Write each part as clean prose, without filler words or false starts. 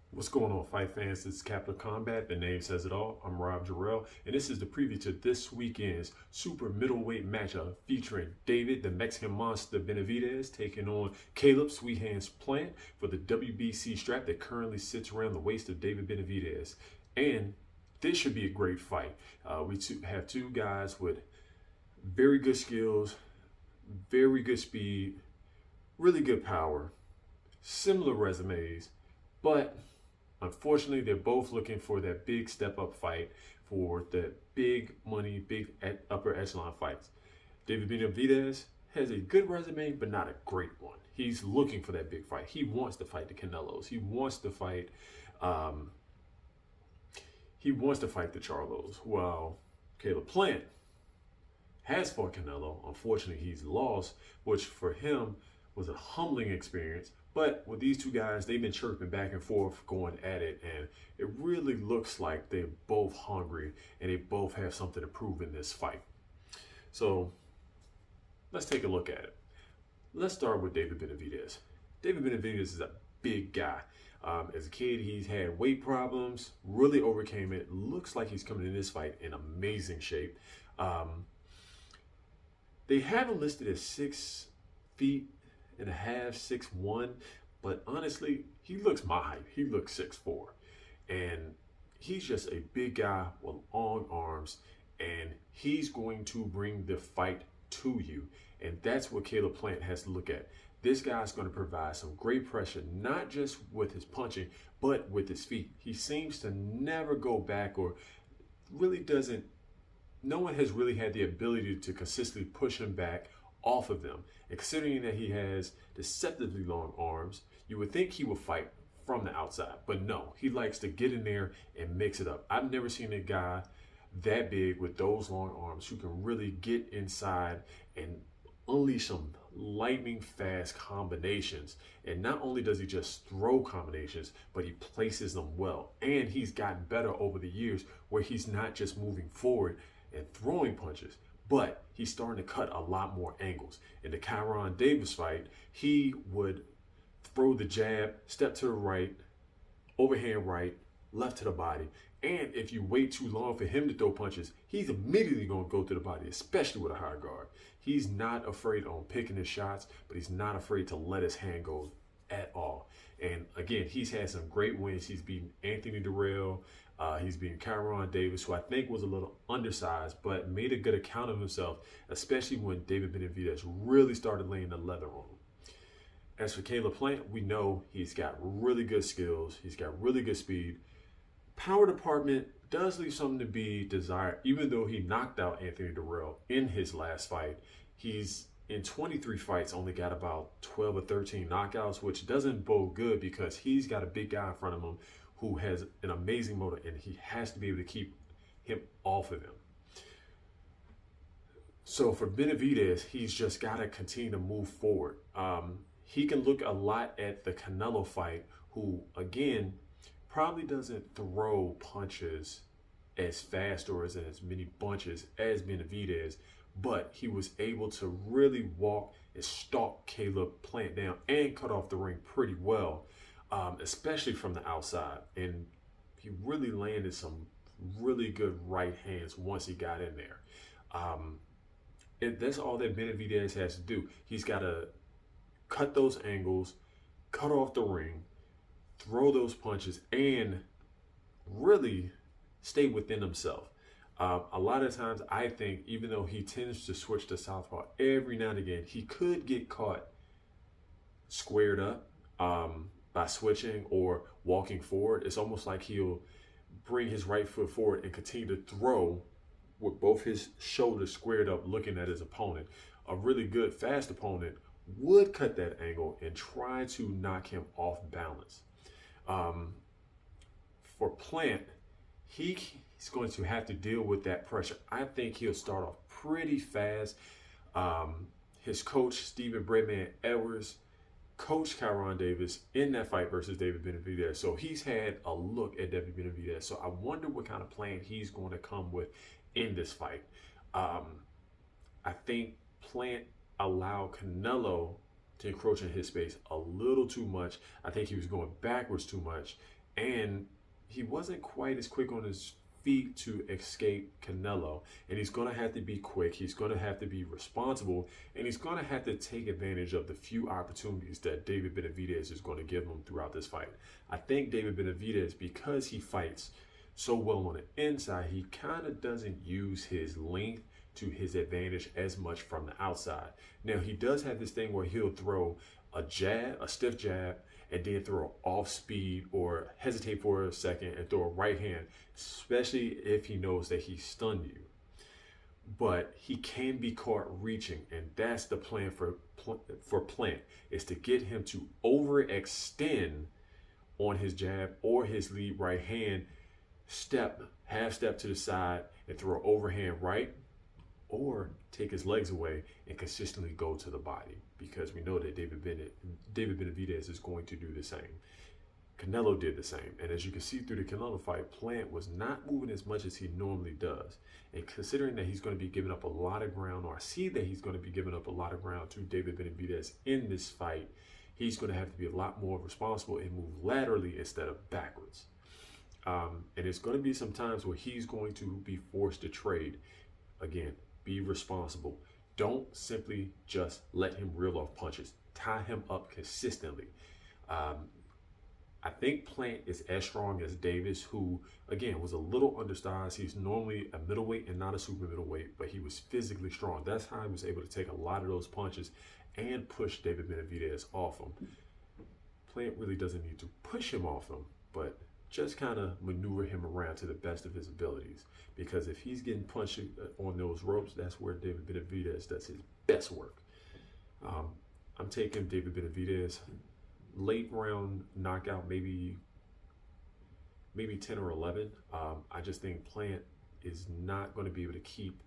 What's going on, fight fans? This is Capital Combat. The name says it all. I'm Rob Jarrell, and this is the preview to this weekend's super middleweight matchup featuring David, the Mexican monster Benavidez, taking on Caleb Sweet Hands Plant for the WBC strap that currently sits around the waist of David Benavidez. And this should be a great fight. We have two guys with very good skills, very good speed, really good power, similar resumes, but unfortunately, they're both looking for that big step-up fight, for the big money, big upper echelon fights. David Benavidez has a good resume, but not a great one. He's looking for that big fight. He wants to fight the Canelos. He wants to fight. The Charlos. While Caleb Plant has fought Canelo. Unfortunately, he's lost, which for him was a humbling experience. But with these two guys, they've been chirping back and forth, going at it, and it really looks like they're both hungry and they both have something to prove in this fight. So let's take a look at it. Let's start with David Benavidez. David Benavidez is a big guy. As a kid, he's had weight problems, really overcame it. Looks like he's coming in this fight in amazing shape. They have him listed as 6'1", 6'1", but honestly, he looks my height. He looks 6'4", and he's just a big guy with long arms, and he's going to bring the fight to you, and that's what Caleb Plant has to look at. This guy's going to provide some great pressure, not just with his punching, but with his feet. He seems to never go back, or really doesn't. No one has really had the ability to consistently push him back off of them. And considering that he has deceptively long arms, you would think he would fight from the outside. But no, he likes to get in there and mix it up. I've never seen a guy that big with those long arms who can really get inside and unleash some lightning fast combinations. And not only does he just throw combinations, but he places them well. And he's gotten better over the years, where he's not just moving forward and throwing punches, but he's starting to cut a lot more angles. In the Kyron Davis fight, he would throw the jab, step to the right, overhand right, left to the body. And if you wait too long for him to throw punches, he's immediately going to go to the body, especially with a high guard. He's not afraid on picking his shots, but he's not afraid to let his hand go at all. And again, he's had some great wins. He's beaten Anthony Durrell. He's beaten Kyron Davis, who I think was a little undersized, but made a good account of himself, especially when David Benavidez really started laying the leather on him. As for Caleb Plant, we know he's got really good skills. He's got really good speed. Power department does leave something to be desired, even though he knocked out Anthony Durrell in his last fight. He's in 23 fights only got about 12 or 13 knockouts, which doesn't bode good because he's got a big guy in front of him who has an amazing motor, and he has to be able to keep him off of him. So for Benavidez, he's just got to continue to move forward. He can look a lot at the Canelo fight, who, again, probably doesn't throw punches as fast or as in as many bunches as Benavidez, but he was able to really walk and stalk Caleb Plant down and cut off the ring pretty well. Especially from the outside, and he really landed some really good right hands once he got in there. And that's all that Benavidez has to do. He's got to cut those angles, cut off the ring, throw those punches, and really stay within himself. A lot of times, I think, even though he tends to switch to southpaw every now and again, he could get caught squared up by switching or walking forward. It's almost like he'll bring his right foot forward and continue to throw with both his shoulders squared up, looking at his opponent. A really good, fast opponent would cut that angle and try to knock him off balance. For Plant, he's going to have to deal with that pressure. I think he'll start off pretty fast. His coach, Stephen Breadman Edwards, coached Kyron Davis in that fight versus David Benavidez. So he's had a look at David Benavidez. So I wonder what kind of plan he's going to come with in this fight. I think Plant allowed Canelo to encroach in his space a little too much. I think he was going backwards too much, and he wasn't quite as quick on his feet to escape Canelo. And he's going to have to be quick. He's going to have to be responsible, and he's going to have to take advantage of the few opportunities that David Benavidez is going to give him throughout this fight. I think David Benavidez, because he fights so well on the inside, he kind of doesn't use his length to his advantage as much from the outside. Now, he does have this thing where he'll throw a jab, a stiff jab, and then throw off speed or hesitate for a second and throw a right hand, especially if he knows that he stunned you. But he can be caught reaching, and that's the plan for Plant, is to get him to overextend on his jab or his lead right hand, half step to the side and throw an overhand right, or take his legs away and consistently go to the body, because we know that David Benavidez is going to do the same. Canelo did the same, and as you can see through the Canelo fight, Plant was not moving as much as he normally does. And considering that he's going to be giving up a lot of ground, or I see that he's going to be giving up a lot of ground to David Benavidez in this fight, he's going to have to be a lot more responsible and move laterally instead of backwards. And it's going to be some times where he's going to be forced to trade. Again, be responsible. Don't simply just let him reel off punches. Tie him up consistently. I think Plant is as strong as Davis, who, again, was a little undersized. He's normally a middleweight and not a super middleweight, but he was physically strong. That's how he was able to take a lot of those punches and push David Benavidez off him. Plant really doesn't need to push him off him, but just kind of maneuver him around to the best of his abilities. Because if he's getting punched on those ropes, that's where David Benavidez does his best work. I'm taking David Benavidez late round knockout, maybe 10 or 11. I just think Plant is not going to be able to keep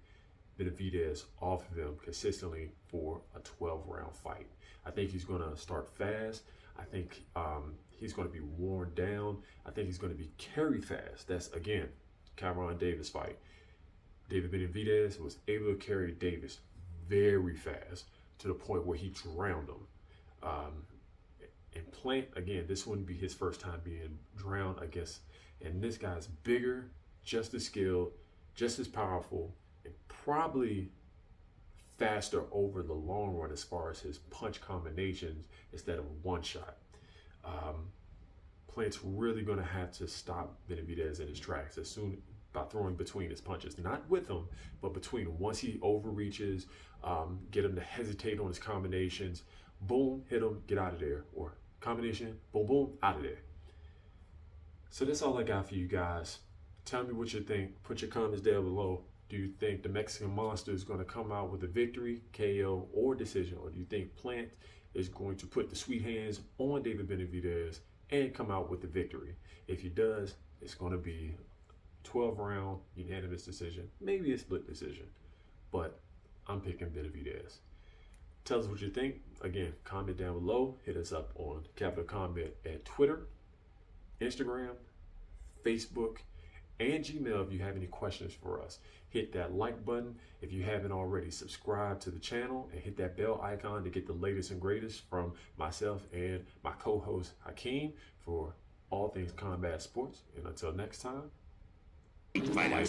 Benavidez off of him consistently for a 12-round fight. I think he's going to start fast. I think he's going to be worn down. I think he's going to be carried fast. That's, again, Cameron Davis fight. David Benavidez was able to carry Davis very fast to the point where he drowned him. And Plant, again, this wouldn't be his first time being drowned, I guess. And this guy's bigger, just as skilled, just as powerful, and probably faster over the long run as far as his punch combinations instead of one shot. Plant's really going to have to stop Benavidez in his tracks as soon by throwing between his punches, not with him, but between. Once he overreaches, get him to hesitate on his combinations. Boom, hit him, get out of there. Or combination, boom, boom, out of there. So that's all I got for you guys. Tell me what you think. Put your comments down below. Do you think the Mexican Monster is going to come out with a victory, KO, or decision? Or do you think Plant is going to put the sweet hands on David Benavidez and come out with the victory? If he does, it's going to be 12-round unanimous decision, maybe a split decision, but I'm picking Benavidez. Tell us what you think. Again, comment down below. Hit us up on Capital Comment at Twitter, Instagram, Facebook, and Gmail if you have any questions for us. Hit that like button if you haven't already. Subscribe to the channel and hit that bell icon to get the latest and greatest from myself and my co-host Hakeem for all things combat sports. And until next time, fight on.